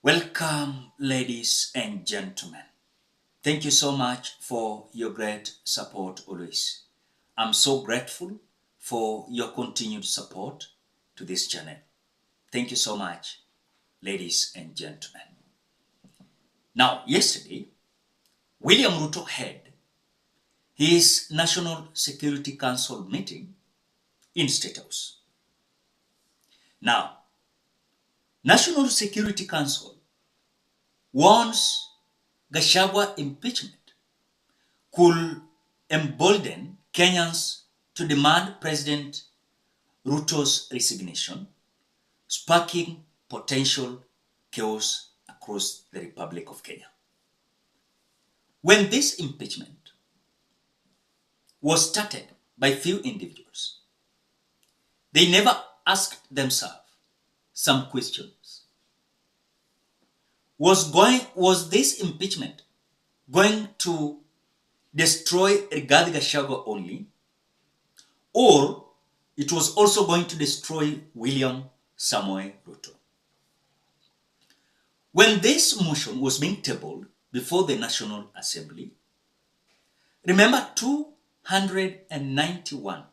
Welcome, ladies and gentlemen. Thank you so much for your great support always. I'm so grateful for your continued support to this channel. Thank you so much, ladies and gentlemen. Now, yesterday, William Ruto had his National Security Council meeting in State House. Now, National Security Council warns GACHAGUA impeachment could embolden Kenyans to demand President Ruto's resignation, sparking potential chaos across the Republic of Kenya. When this impeachment was started by few individuals, they never asked themselves some questions. Was this impeachment going to destroy Rigathi Gachagua only, or it was also going to destroy William Samoei Ruto? When this motion was being tabled before the National Assembly, remember 291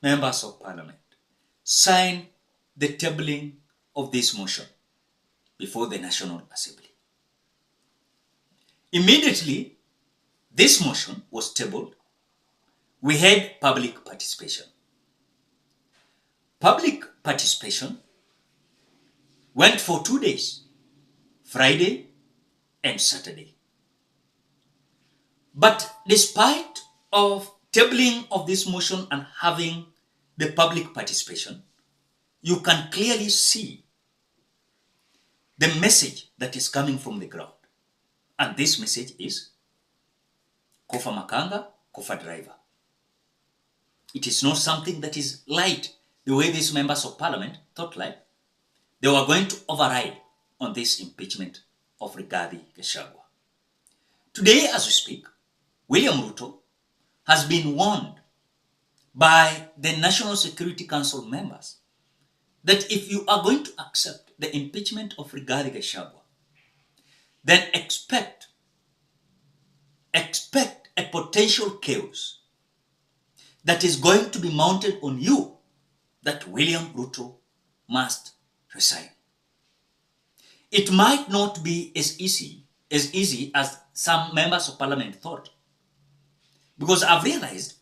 members of Parliament signed the tabling of this motion before the National Assembly. Immediately, this motion was tabled. We had public participation. Public participation went for 2 days, Friday and Saturday. But despite of tabling of this motion and having the public participation, you can clearly see the message that is coming from the ground. And this message is, Kofa Makanga, Kofa driver. It is not something that is light, the way these members of Parliament thought like. They were going to override on this impeachment of Rigathi Gachagua. Today, as we speak, William Ruto has been warned by the National Security Council members that if you are going to accept the impeachment of Rigathi Gachagua, then expect a potential chaos that is going to be mounted on you, that William Ruto must resign. It might not be as easy as some members of Parliament thought, because I've realized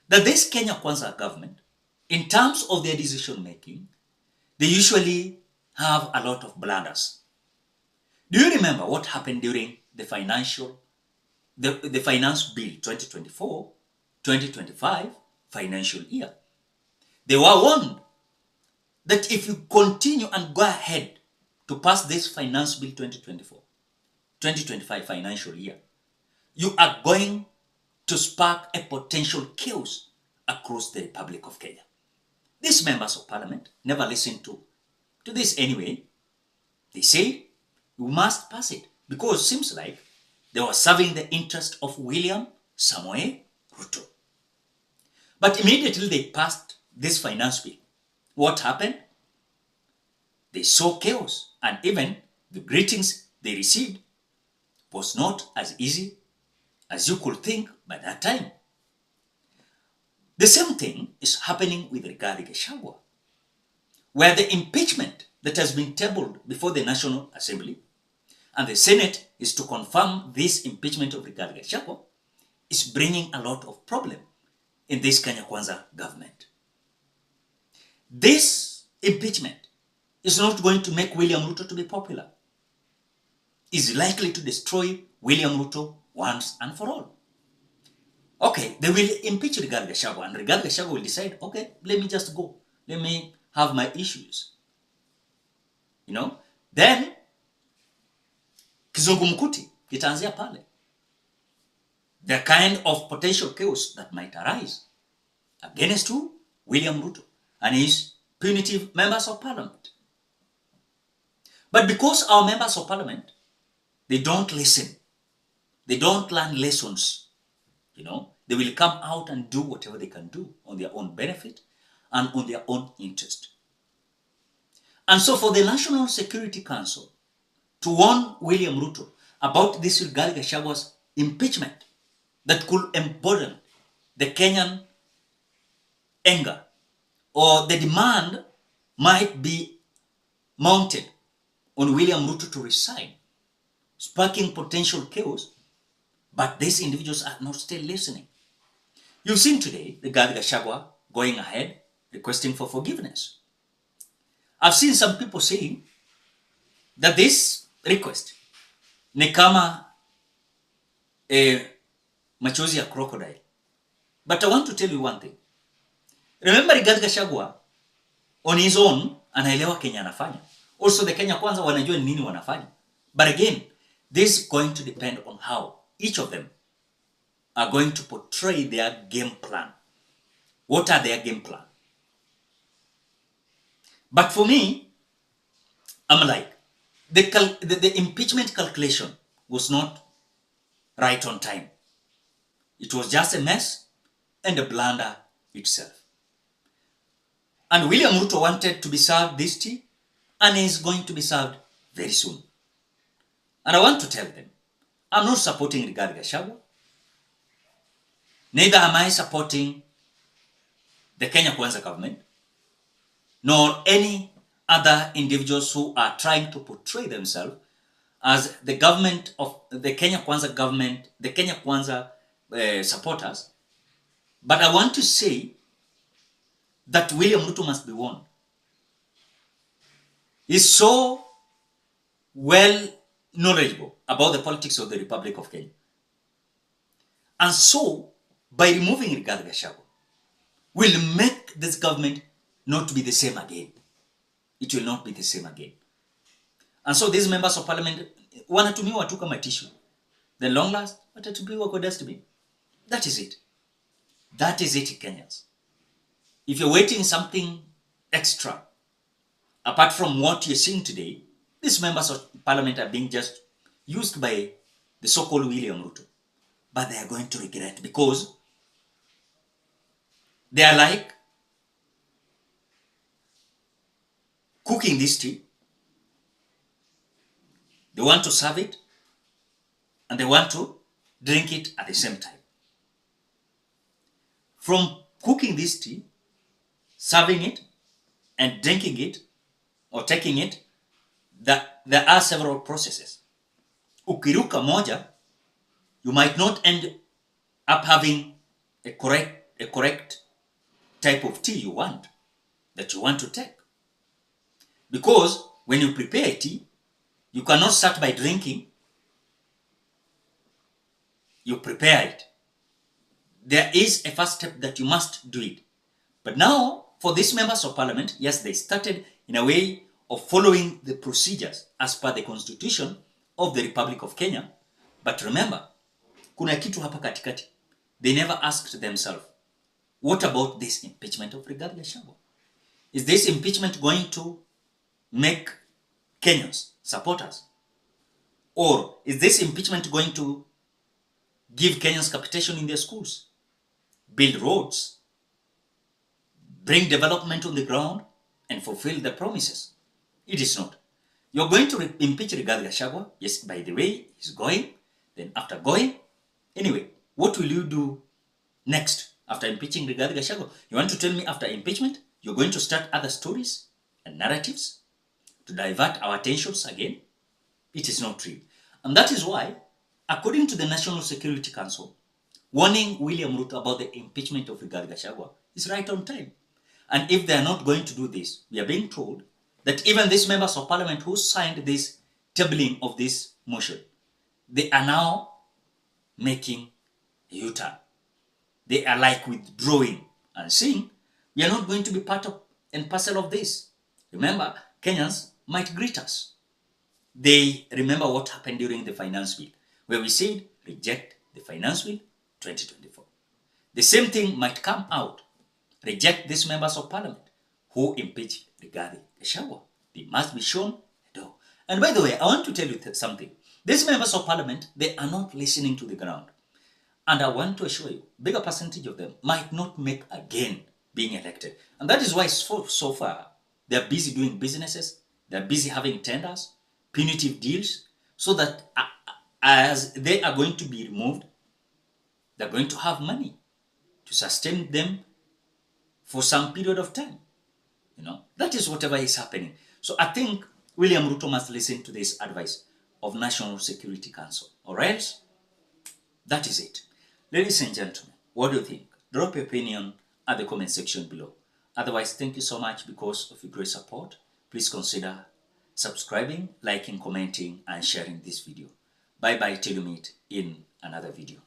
that this Kenya Kwanza government, in terms of their decision making, they usually have a lot of blunders. Do you remember what happened during the finance bill 2024-2025 financial year? They were warned that if you continue and go ahead to pass this finance bill 2024-2025 financial year, you are going to spark a potential chaos across the Republic of Kenya. These members of Parliament never listened to this anyway. They say, you must pass it, because it seems like they were serving the interest of William Samoei Ruto. But immediately they passed this finance bill. What happened? They saw chaos, and even the greetings they received was not as easy as you could think by that time. The same thing is happening with Rigathi Gachagua, where the impeachment that has been tabled before the National Assembly and the Senate is to confirm this impeachment of Rigathi Gachagua is bringing a lot of problem in this Kenya Kwanza government. This impeachment is not going to make William Ruto to be popular. It's likely to destroy William Ruto once and for all. Okay, they will impeach Rigathi Gachagua, and Rigathi Gachagua will decide, okay, let me just go. Let me have my issues. Then kizungumkuti kitaanzia pale. The kind of potential chaos that might arise against who? William Ruto and his punitive members of Parliament. But because our members of Parliament, they don't listen, they don't learn lessons, they will come out and do whatever they can do on their own benefit and on their own interest. And so for the National Security Council to warn William Ruto about this Rigathi Gachagua's impeachment that could embolden the Kenyan anger, or the demand might be mounted on William Ruto to resign, sparking potential chaos. But these individuals are not still listening. You've seen today Rigathi Gachagua going ahead requesting for forgiveness. I've seen some people saying that this request ni kama machozi ya crocodile. But I want to tell you one thing. Remember, Rigathi Gachagua on his own anaelewa Kenya anafanya. Also the Kenya Kwanza wanajua nini wanafanya. But again, this is going to depend on how each of them are going to portray their game plan. What are their game plan? But for me, I'm like, the impeachment calculation was not right on time. It was just a mess and a blunder itself. And William Ruto wanted to be served this tea, and is going to be served very soon. And I want to tell them, I'm not supporting Rigathi Gachagua. Neither am I supporting the Kenya Kwanza government, nor any other individuals who are trying to portray themselves as the government of the Kenya Kwanza government, the Kenya Kwanza supporters. But I want to say that William Ruto must be warned. He's so well knowledgeable about the politics of the Republic of Kenya. And so, by removing Rigathi Gachagua, will make this government not be the same again. It will not be the same again. And so these members of parliament, wanatumiwa tu kama tissue. The long last, watatupiwa kwa dustbin. That is it. That is it, Kenyans. If you're waiting something extra, apart from what you're seeing today, these members of parliament are being just used by the so-called William Ruto. But they are going to regret, because they are like cooking this tea. They want to serve it, and they want to drink it at the same time. From cooking this tea, serving it, and drinking it, or taking it, there are several processes. Ukiruka moja, you might not end up having a correct type of tea you want to take. Because when you prepare a tea, you cannot start by drinking. You prepare it. There is a first step that you must do it. But now, for these members of parliament, yes, they started in a way of following the procedures as per the constitution of the Republic of Kenya. But remember, kuna kitu hapa katikati. They never asked themselves, what about this impeachment of Rigathi Gachagua? Is this impeachment going to make Kenyans support us? Or is this impeachment going to give Kenyans capitation in their schools, build roads, bring development on the ground, and fulfill the promises? It is not. You're going to impeach Rigathi Gachagua. Yes, by the way, he's going. Then after going, anyway, what will you do next after impeaching Rigathi Gachagua? You want to tell me after impeachment, you're going to start other stories and narratives to divert our attentions again? It is not true. And that is why, according to the National Security Council, warning William Ruto about the impeachment of Rigathi Gachagua is right on time. And if they are not going to do this, we are being told that even these members of parliament who signed this tabling of this motion, they are now making a U-turn. They are like withdrawing and saying, we are not going to be part of and parcel of this. Remember, Kenyans might greet us. They remember what happened during the finance bill, where we said, reject the finance bill 2024. The same thing might come out. Reject these members of parliament who impeached Rigathi Gachagua. They must be shown a door. And by the way, I want to tell you something. These members of parliament, they are not listening to the ground. And I want to assure you, bigger percentage of them might not make again being elected. And that is why so far, they're busy doing businesses, they're busy having tenders, punitive deals so that as they are going to be removed, they're going to have money to sustain them for some period of time. That is whatever is happening. So I think William Ruto must listen to this advice of National Security Council, or else that is it. Ladies and gentlemen, what do you think? Drop your opinion at the comment section below. Otherwise, thank you so much because of your great support. Please consider subscribing, liking, commenting, and sharing this video. Bye bye till you meet in another video.